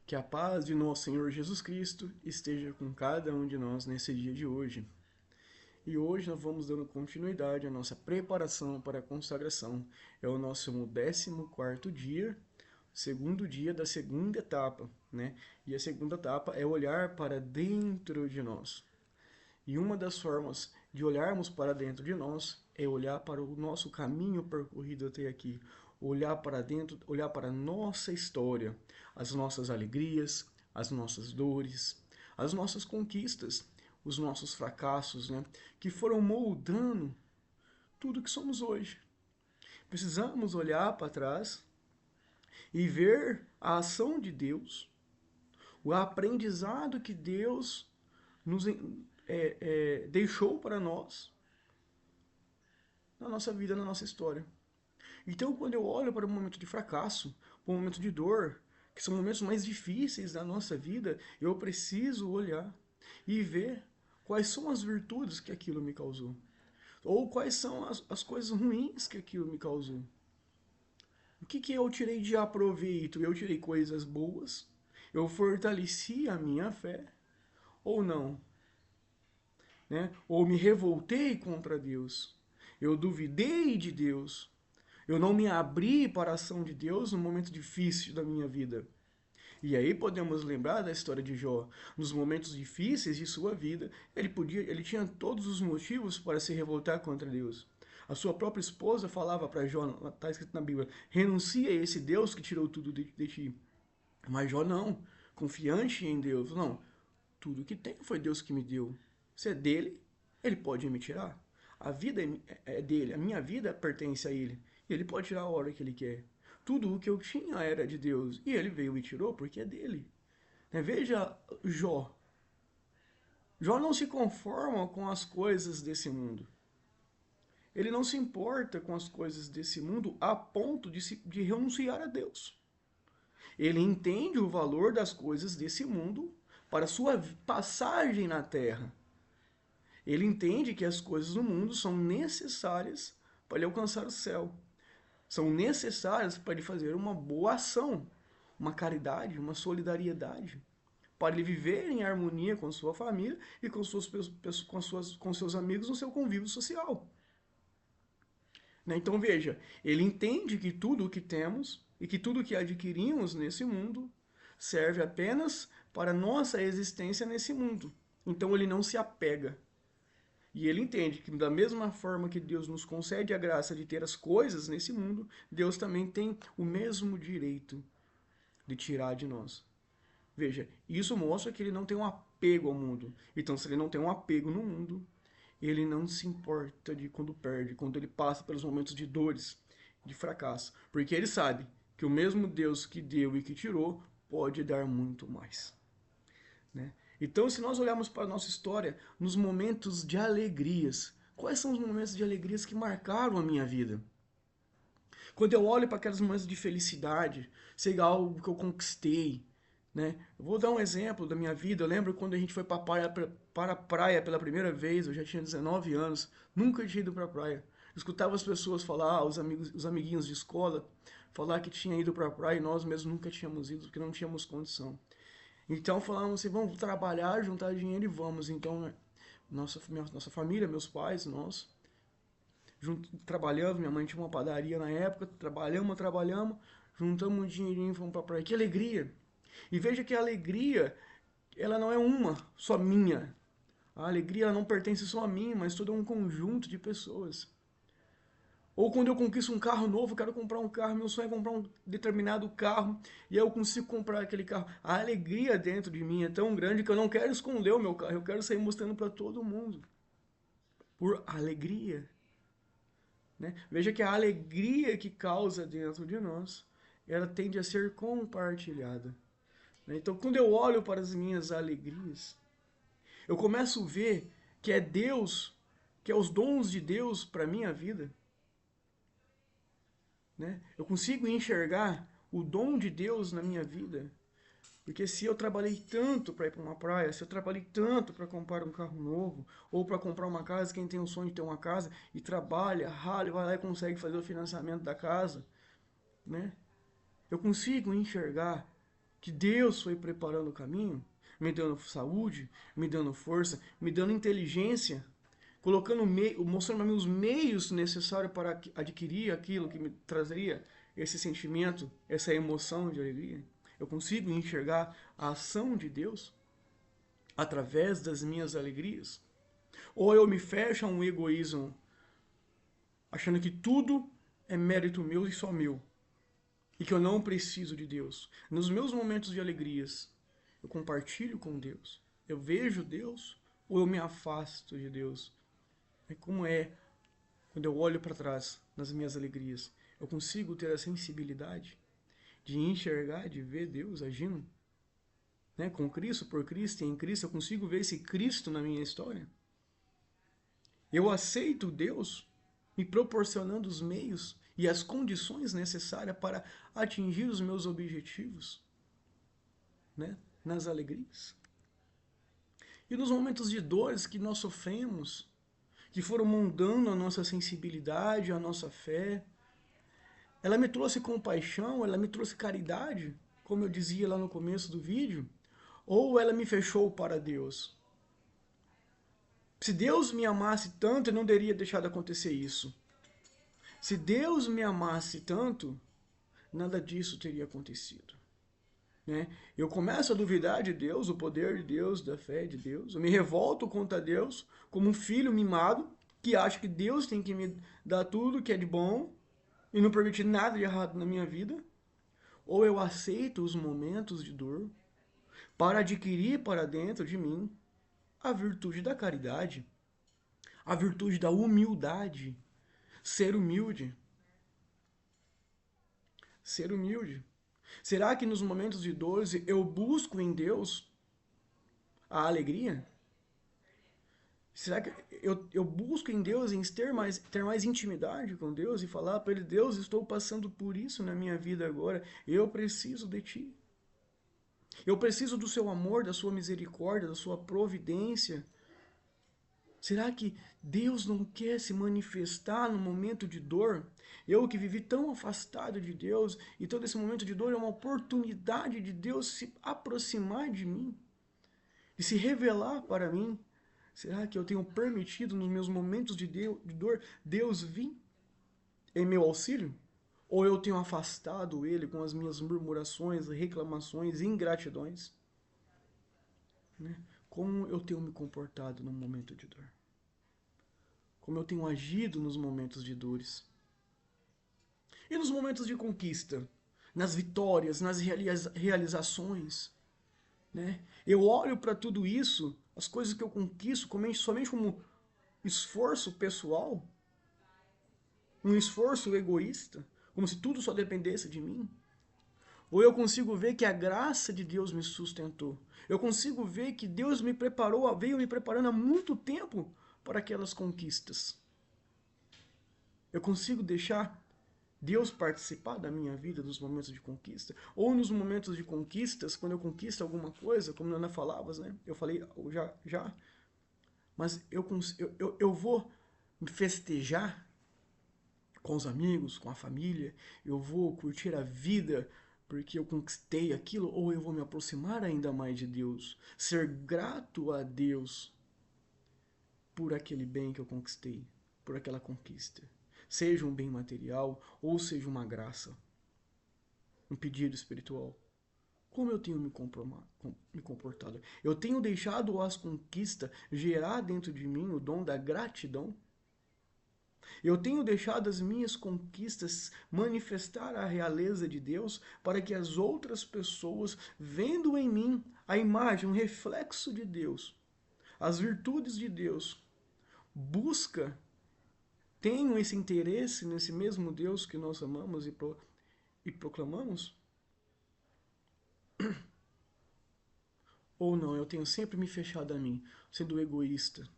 Que a paz de nosso Senhor Jesus Cristo esteja com cada um de nós nesse dia de hoje. E hoje nós vamos dando continuidade à nossa preparação para a consagração. É o nosso 14º dia, segundo dia da segunda etapa, né? E a segunda etapa é olhar para dentro de nós. E uma das formas de olharmos para dentro de nós é olhar para o nosso caminho percorrido até aqui, olhar para dentro, olhar para a nossa história, as nossas alegrias, as nossas dores, as nossas conquistas, os nossos fracassos, né, que foram moldando tudo que somos hoje. Precisamos olhar para trás e ver a ação de Deus, o aprendizado que Deus nos deixou para nós na nossa vida, na nossa história. Então, quando eu olho para um momento de fracasso, para um momento de dor, que são momentos mais difíceis da nossa vida, eu preciso olhar e ver quais são as virtudes que aquilo me causou. Ou quais são as coisas ruins que aquilo me causou. O que eu tirei de aproveito? Eu tirei coisas boas? Eu fortaleci a minha fé? Ou não? Né? Ou me revoltei contra Deus? Eu duvidei de Deus? Eu não me abri para a ação de Deus no momento difícil da minha vida? E aí podemos lembrar da história de Jó. Nos momentos difíceis de sua vida, ele tinha todos os motivos para se revoltar contra Deus. A sua própria esposa falava para Jó, está escrito na Bíblia, renuncia a esse Deus que tirou tudo de ti. Mas Jó não, confiante em Deus, não, tudo que tenho foi Deus que me deu. Se é dele, ele pode me tirar. A vida é dele, a minha vida pertence a ele. E ele pode tirar a hora que ele quer. Tudo o que eu tinha era de Deus. E ele veio e tirou porque é dele. Veja Jó. Jó não se conforma com as coisas desse mundo. Ele não se importa com as coisas desse mundo a ponto de renunciar a Deus. Ele entende o valor das coisas desse mundo para sua passagem na terra. Ele entende que as coisas do mundo são necessárias para ele alcançar o céu. São necessárias para ele fazer uma boa ação, uma caridade, uma solidariedade, para ele viver em harmonia com sua família e com seus amigos no seu convívio social. Então veja, ele entende que tudo o que temos e que tudo o que adquirimos nesse mundo serve apenas para nossa existência nesse mundo. Então ele não se apega. E ele entende que da mesma forma que Deus nos concede a graça de ter as coisas nesse mundo, Deus também tem o mesmo direito de tirar de nós. Veja, isso mostra que ele não tem um apego ao mundo. Então, se ele não tem um apego no mundo, ele não se importa de quando perde, quando ele passa pelos momentos de dores, de fracasso. Porque ele sabe que o mesmo Deus que deu e que tirou pode dar muito mais. Né? Então, se nós olharmos para a nossa história, nos momentos de alegrias, quais são os momentos de alegrias que marcaram a minha vida? Quando eu olho para aqueles momentos de felicidade, seja algo que eu conquistei, né? Eu vou dar um exemplo da minha vida. Eu lembro quando a gente foi para a praia pela primeira vez, eu já tinha 19 anos, nunca tinha ido para a praia. Eu escutava as pessoas falar, os amiguinhos de escola, falar que tinha ido para a praia e nós mesmos nunca tínhamos ido, porque não tínhamos condição. Então falamos assim, vamos trabalhar, juntar dinheiro e vamos. Então, né, nossa família, meus pais, nós, trabalhamos, minha mãe tinha uma padaria na época, trabalhamos, juntamos um dinheirinho e fomos pra praia. Que alegria! E veja que a alegria, ela não é uma, só minha. A alegria ela não pertence só a mim, mas todo um conjunto de pessoas. Ou quando eu conquisto um carro novo, eu quero comprar um carro, meu sonho é comprar um determinado carro, e aí eu consigo comprar aquele carro. A alegria dentro de mim é tão grande que eu não quero esconder o meu carro, eu quero sair mostrando para todo mundo. Por alegria. Né? Veja que a alegria que causa dentro de nós, ela tende a ser compartilhada. Né? Então, quando eu olho para as minhas alegrias, eu começo a ver que é Deus, que é os dons de Deus para a minha vida. Né? Eu consigo enxergar o dom de Deus na minha vida. Porque se eu trabalhei tanto para ir para uma praia, se eu trabalhei tanto para comprar um carro novo, ou para comprar uma casa, quem tem o sonho de ter uma casa, e trabalha, rala, vai lá e consegue fazer o financiamento da casa, né? Eu consigo enxergar que Deus foi preparando o caminho, me dando saúde, me dando força, me dando inteligência, mostrando para mim os meios necessários para adquirir aquilo que me trazeria esse sentimento, essa emoção de alegria. Eu consigo enxergar a ação de Deus através das minhas alegrias? Ou eu me fecho a um egoísmo, achando que tudo é mérito meu e só meu, e que eu não preciso de Deus? Nos meus momentos de alegrias, eu compartilho com Deus, eu vejo Deus, ou eu me afasto de Deus? Como é quando eu olho para trás nas minhas alegrias? Eu consigo ter a sensibilidade de enxergar, de ver Deus agindo, né? Com Cristo, por Cristo e em Cristo, eu consigo ver esse Cristo na minha história? Eu aceito Deus me proporcionando os meios e as condições necessárias para atingir os meus objetivos, né? Nas alegrias. E nos momentos de dores que nós sofremos, que foram moldando a nossa sensibilidade, a nossa fé, ela me trouxe compaixão, ela me trouxe caridade, como eu dizia lá no começo do vídeo, ou ela me fechou para Deus? Se Deus me amasse tanto, eu não teria deixado acontecer isso. Se Deus me amasse tanto, nada disso teria acontecido, né? Eu começo a duvidar de Deus, o poder de Deus, da fé de Deus. Eu me revolto contra Deus como um filho mimado que acha que Deus tem que me dar tudo que é de bom e não permitir nada de errado na minha vida. Ou eu aceito os momentos de dor para adquirir para dentro de mim a virtude da caridade, a virtude da humildade, ser humilde. Ser humilde. Será que nos momentos de dores eu busco em Deus a alegria? Será que eu busco em Deus em ter mais intimidade com Deus e falar para Ele: Deus, estou passando por isso na minha vida agora, eu preciso de Ti. Eu preciso do Seu amor, da Sua misericórdia, da Sua providência. Será que Deus não quer se manifestar no momento de dor? Eu que vivi tão afastado de Deus, e todo esse momento de dor é uma oportunidade de Deus se aproximar de mim, de se revelar para mim. Será que eu tenho permitido nos meus momentos de dor Deus vir em meu auxílio? Ou eu tenho afastado Ele com as minhas murmurações, reclamações, ingratidões? Né? Como eu tenho me comportado no momento de dor? Como eu tenho agido nos momentos de dores? E nos momentos de conquista? Nas vitórias, nas realizações? Né? Eu olho para tudo isso, as coisas que eu conquisto, somente como esforço pessoal? Um esforço egoísta? Como se tudo só dependesse de mim? Ou eu consigo ver que a graça de Deus me sustentou? Eu consigo ver que Deus me preparou, veio me preparando há muito tempo para aquelas conquistas? Eu consigo deixar Deus participar da minha vida nos momentos de conquista? Ou nos momentos de conquistas, quando eu conquisto alguma coisa, como Ana falava, né? Eu falei já, mas eu vou me festejar com os amigos, com a família, eu vou curtir a vida porque eu conquistei aquilo, ou eu vou me aproximar ainda mais de Deus, ser grato a Deus por aquele bem que eu conquistei, por aquela conquista. Seja um bem material ou seja uma graça, um pedido espiritual. Como eu tenho me comportado? Eu tenho deixado as conquistas gerar dentro de mim o dom da gratidão? Eu tenho deixado as minhas conquistas manifestar a realeza de Deus para que as outras pessoas, vendo em mim a imagem, um reflexo de Deus, as virtudes de Deus, tenham esse interesse nesse mesmo Deus que nós amamos e proclamamos? Ou não, eu tenho sempre me fechado a mim, sendo egoísta,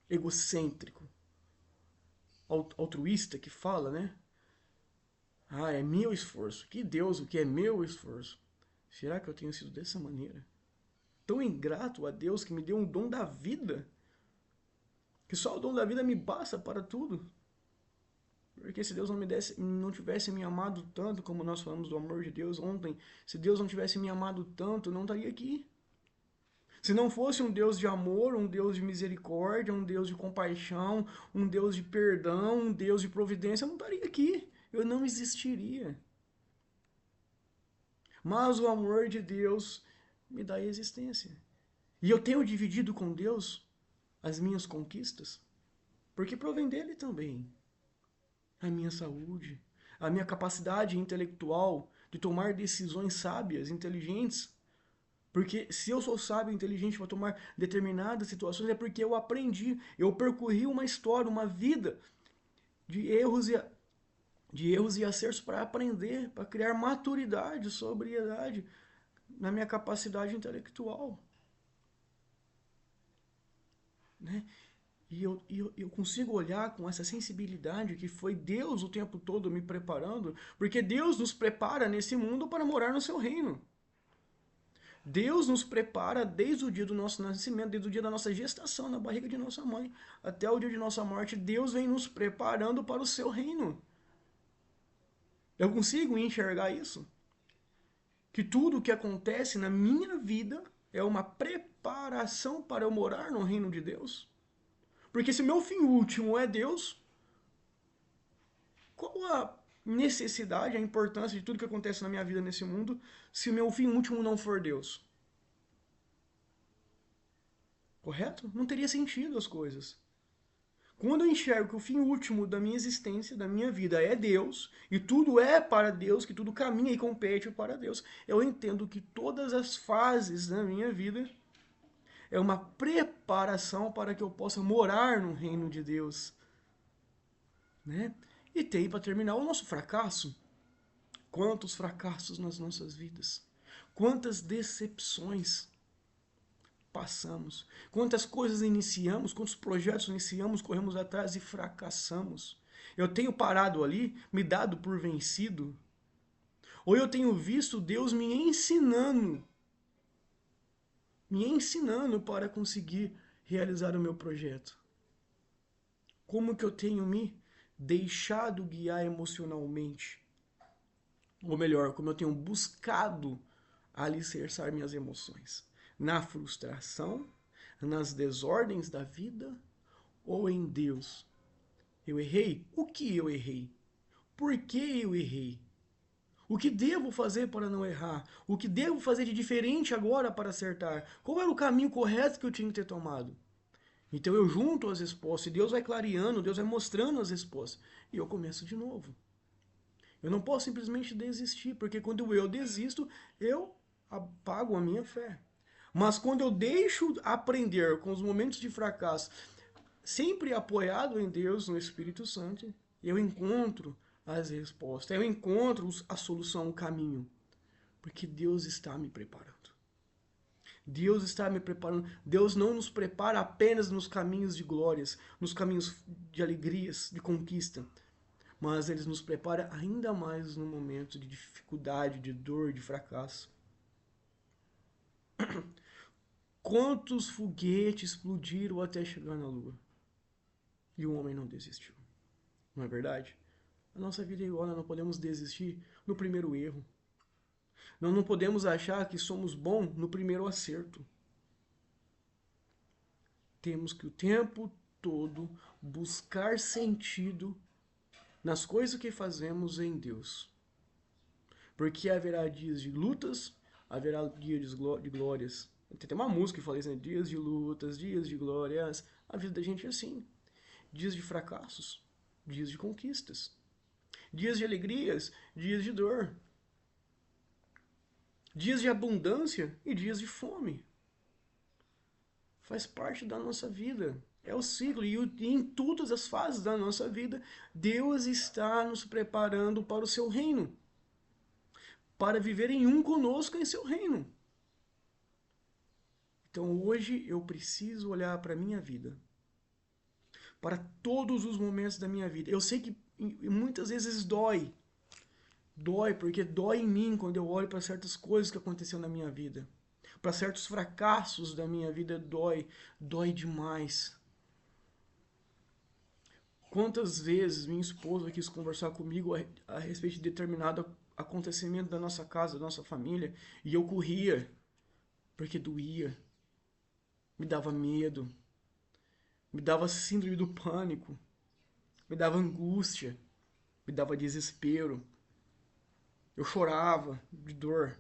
egocêntrico, altruísta que fala, né? Ah, é meu esforço. Que Deus, o que é meu esforço? Será que eu tenho sido dessa maneira? Tão ingrato a Deus que me deu um dom da vida, que só o dom da vida me basta para tudo. Porque se Deus não tivesse me amado tanto, como nós falamos do amor de Deus ontem, se Deus não tivesse me amado tanto, eu não estaria aqui. Se não fosse um Deus de amor, um Deus de misericórdia, um Deus de compaixão, um Deus de perdão, um Deus de providência, eu não estaria aqui. Eu não existiria. Mas o amor de Deus me dá existência. E eu tenho dividido com Deus as minhas conquistas, porque provém dele também. A minha saúde, a minha capacidade intelectual de tomar decisões sábias, inteligentes. Porque se eu sou sábio e inteligente para tomar determinadas situações, é porque eu aprendi, eu percorri uma história, uma vida de erros e acertos para aprender, para criar maturidade, sobriedade na minha capacidade intelectual. Né? E eu consigo olhar com essa sensibilidade que foi Deus o tempo todo me preparando, porque Deus nos prepara nesse mundo para morar no seu reino. Deus nos prepara desde o dia do nosso nascimento, desde o dia da nossa gestação na barriga de nossa mãe, até o dia de nossa morte. Deus vem nos preparando para o seu reino. Eu consigo enxergar isso? Que tudo o que acontece na minha vida é uma preparação para eu morar no reino de Deus? Porque se meu fim último é Deus, qual a necessidade, a importância de tudo que acontece na minha vida nesse mundo, se o meu fim último não for Deus? Correto? Não teria sentido as coisas. Quando eu enxergo que o fim último da minha existência, da minha vida, é Deus, e tudo é para Deus, que tudo caminha e compete para Deus, eu entendo que todas as fases da minha vida é uma preparação para que eu possa morar no reino de Deus. Né? E tem, para terminar, o nosso fracasso. Quantos fracassos nas nossas vidas. Quantas decepções passamos. Quantas coisas iniciamos, quantos projetos iniciamos, corremos atrás e fracassamos. Eu tenho parado ali, me dado por vencido. Ou eu tenho visto Deus me ensinando para conseguir realizar o meu projeto. Como que eu tenho me deixado guiar emocionalmente? Ou melhor, como eu tenho buscado alicerçar minhas emoções? Na frustração, nas desordens da vida ou em Deus? Eu errei? O que eu errei? Por que eu errei? O que devo fazer para não errar? O que devo fazer de diferente agora para acertar? Qual era o caminho correto que eu tinha que ter tomado? Então eu junto as respostas e Deus vai clareando, Deus vai mostrando as respostas. E eu começo de novo. Eu não posso simplesmente desistir, porque quando eu desisto, eu apago a minha fé. Mas quando eu deixo aprender com os momentos de fracasso, sempre apoiado em Deus, no Espírito Santo, eu encontro as respostas, eu encontro a solução, o caminho. Porque Deus está me preparando. Deus está me preparando. Deus não nos prepara apenas nos caminhos de glórias, nos caminhos de alegrias, de conquista. Mas Ele nos prepara ainda mais no momento de dificuldade, de dor, de fracasso. Quantos foguetes explodiram até chegar na Lua? E o homem não desistiu. Não é verdade? A nossa vida é igual, nós não podemos desistir no primeiro erro. Nós não podemos achar que somos bons no primeiro acerto. Temos que o tempo todo buscar sentido nas coisas que fazemos em Deus. Porque haverá dias de lutas, haverá dias de glórias. Tem até uma música que fala isso, né? Dias de lutas, dias de glórias. A vida da gente é assim. Dias de fracassos, dias de conquistas. Dias de alegrias, dias de dor. Dias de abundância e dias de fome. Faz parte da nossa vida. É o ciclo. E em todas as fases da nossa vida, Deus está nos preparando para o seu reino. Para viver em um conosco em seu reino. Então hoje eu preciso olhar para a minha vida. Para todos os momentos da minha vida. Eu sei que muitas vezes dói. Dói, porque dói em mim quando eu olho para certas coisas que aconteceram na minha vida. Para certos fracassos da minha vida dói. Dói demais. Quantas vezes minha esposa quis conversar comigo a respeito de determinado acontecimento da nossa casa, da nossa família, e eu corria, porque doía, me dava medo, me dava síndrome do pânico, me dava angústia, me dava desespero. Eu chorava de dor.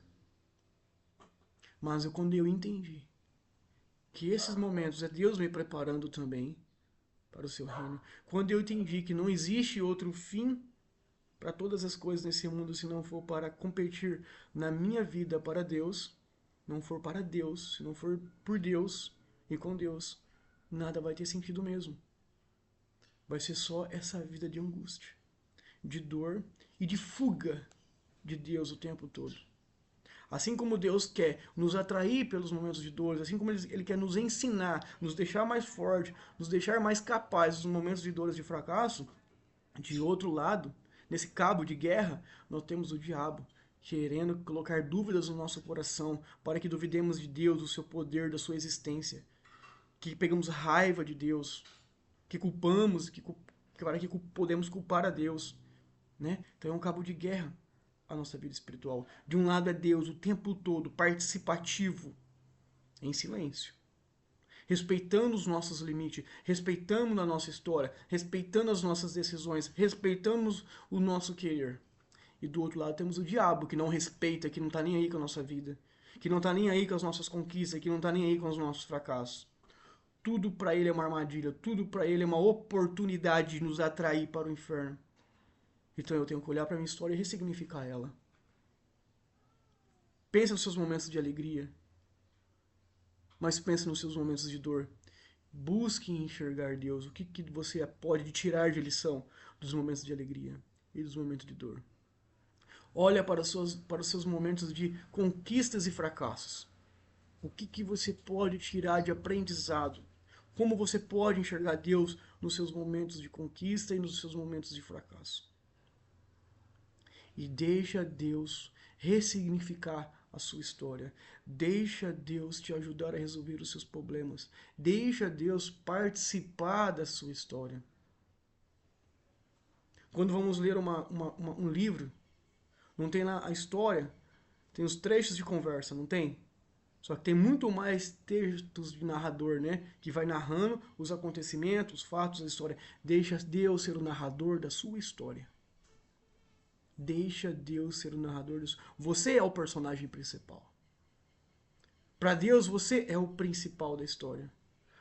Mas quando eu entendi que esses momentos é Deus me preparando também para o seu reino, quando eu entendi que não existe outro fim para todas as coisas nesse mundo se não for para competir na minha vida para Deus, não for para Deus, se não for por Deus e com Deus, nada vai ter sentido mesmo. Vai ser só essa vida de angústia, de dor e de fuga de Deus o tempo todo. Assim como Deus quer nos atrair pelos momentos de dor, assim como Ele quer nos ensinar, nos deixar mais forte, nos deixar mais capazes nos momentos de dores e fracasso, de outro lado, nesse cabo de guerra, nós temos o diabo querendo colocar dúvidas no nosso coração para que duvidemos de Deus, do seu poder, da sua existência, que pegamos raiva de Deus, que culpamos, para que podemos culpar a Deus, né? Então é um cabo de guerra a nossa vida espiritual. De um lado é Deus o tempo todo, participativo, em silêncio, respeitando os nossos limites, respeitando a nossa história, respeitando as nossas decisões, respeitando o nosso querer. E do outro lado temos o diabo, que não respeita, que não está nem aí com a nossa vida, que não está nem aí com as nossas conquistas, que não está nem aí com os nossos fracassos. Tudo para ele é uma armadilha, tudo para ele é uma oportunidade de nos atrair para o inferno. Então eu tenho que olhar para a minha história e ressignificar ela. Pense nos seus momentos de alegria, mas pense nos seus momentos de dor. Busque enxergar Deus, o que você pode tirar de lição dos momentos de alegria e dos momentos de dor. Olha para os seus momentos de conquistas e fracassos. O que você pode tirar de aprendizado? Como você pode enxergar Deus nos seus momentos de conquista e nos seus momentos de fracasso? E deixa Deus ressignificar a sua história. Deixa Deus te ajudar a resolver os seus problemas. Deixa Deus participar da sua história. Quando vamos ler um livro, não tem lá a história, tem os trechos de conversa, não tem? Só que tem muito mais textos de narrador, né? Que vai narrando os acontecimentos, os fatos, a história. Deixa Deus ser o narrador da sua história. Deixa Deus ser o narrador disso. Você é o personagem principal. Para Deus, você é o principal da história.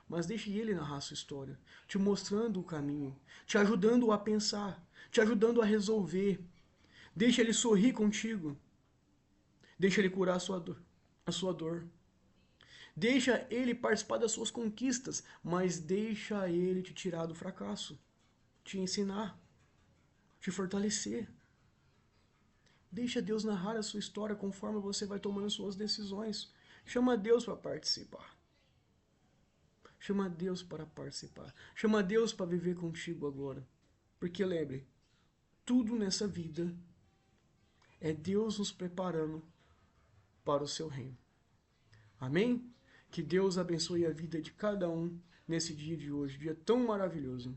Mas deixe Ele narrar a sua história, te mostrando o caminho, te ajudando a pensar, te ajudando a resolver. Deixa Ele sorrir contigo. Deixa Ele curar a sua dor. Deixa Ele participar das suas conquistas, mas deixa Ele te tirar do fracasso, te ensinar, te fortalecer. Deixa Deus narrar a sua história conforme você vai tomando as suas decisões. Chama Deus para participar. Chama Deus para participar. Chama Deus para viver contigo agora. Porque lembre, tudo nessa vida é Deus nos preparando para o seu reino. Amém? Que Deus abençoe a vida de cada um nesse dia de hoje, dia tão maravilhoso.